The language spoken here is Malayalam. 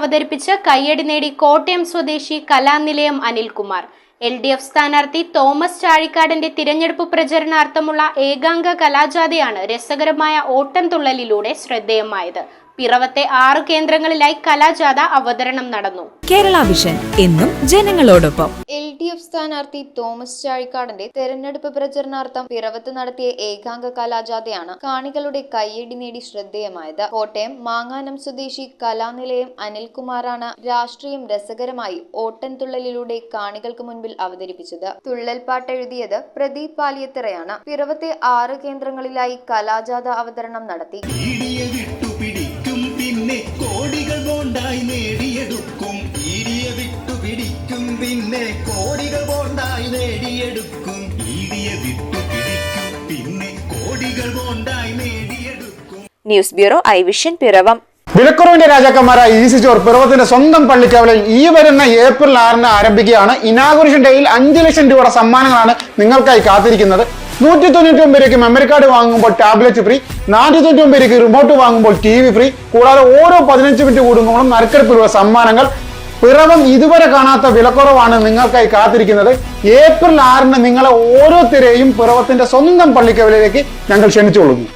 അവതരിപ്പിച്ച് കയ്യടി നേടി കോട്ടയം സ്വദേശി കലാനിലയം അനിൽകുമാർ. LDF സ്ഥാനാർത്ഥി തോമസ് ചാഴിക്കാടന്റെ തിരഞ്ഞെടുപ്പ് പ്രചരണാർത്ഥമുള്ള ഏകാംഗ കലാജാഥയാണ് രസകരമായ ഓട്ടംതുള്ളലിലൂടെ ശ്രദ്ധേയമായത്. പിറവത്തെ 6 കേന്ദ്രങ്ങളിലായി കലാജാഥ അവതരണം നടന്നു. കേരള വിഷൻ എന്നും ജനങ്ങളോടൊപ്പം. LDF സ്ഥാനാർത്ഥി തോമസ് ചാഴിക്കാടന്റെ തെരഞ്ഞെടുപ്പ് പ്രചരണാർത്ഥം പിറവത്ത് നടത്തിയ ഏകാംഗ കലാജാഥയാണ് കാണികളുടെ കയ്യടി നേടി ശ്രദ്ധേയമായത്. കോട്ടയം മാങ്ങാനം സ്വദേശി കലാനിലയം അനിൽകുമാറാണ് രാഷ്ട്രീയം രസകരമായി ഓട്ടൻതുള്ളലിലൂടെ കാണികൾക്ക് മുൻപിൽ അവതരിപ്പിച്ചത്. തുള്ളൽ പാട്ടെഴുതിയത് പ്രദീപ് പാലിയത്തറയാണ്. പിറവത്തെ 6 കേന്ദ്രങ്ങളിലായി കലാജാഥ അവതരണം നടത്തി. കോടികൾ ബോണ്ടായി നേടിയെടുക്കും ഈടിയ വിട്ടുപിടിക്കും പിന്നെ കോടികൾ ബോണ്ടായി നേടിയെടുക്കും ഈടിയ വിട്ടുപിടിക്കും പിന്നെ കോടികൾ ബോണ്ടായി നേടിയെടുക്കും. News bureau I vision Piravam. വിലക്കുറവിന്റെ രാജാക്കന്മാരായ ഈസി സ്റ്റോർ പിറവത്തിന്റെ സ്വന്തം പള്ളിക്കവലയിൽ ഈ വരുന്ന ഏപ്രിൽ 6-ന് ആരംഭിക്കുകയാണ്. ഇനാഗുറേഷൻ ഡേയിൽ 5 ലക്ഷം രൂപയുടെ സമ്മാനങ്ങളാണ് നിങ്ങൾക്കായി കാത്തിരിക്കുന്നത്. 199 രൂപയ്ക്ക് മെമ്മറി കാർഡ് വാങ്ങുമ്പോൾ ടാബ്ലറ്റ് ഫ്രീ, 499 രൂപയ്ക്ക് റിമോട്ട് വാങ്ങുമ്പോൾ TV ഫ്രീ, കൂടാതെ ഓരോ 15 മിനിറ്റ് കൂടുമ്പോഴും നറുക്കെടുപ്പിലുള്ള സമ്മാനങ്ങൾ. പിറവം ഇതുവരെ കാണാത്ത വിലക്കുറവാണ് നിങ്ങൾക്കായി കാത്തിരിക്കുന്നത്. ഏപ്രിൽ 6-ന് നിങ്ങളെ ഓരോരുത്തരെയും പിറവത്തിന്റെ സ്വന്തം പള്ളിക്കവലയിലേക്ക് ഞങ്ങൾ ക്ഷണിച്ചുകൊള്ളുന്നു.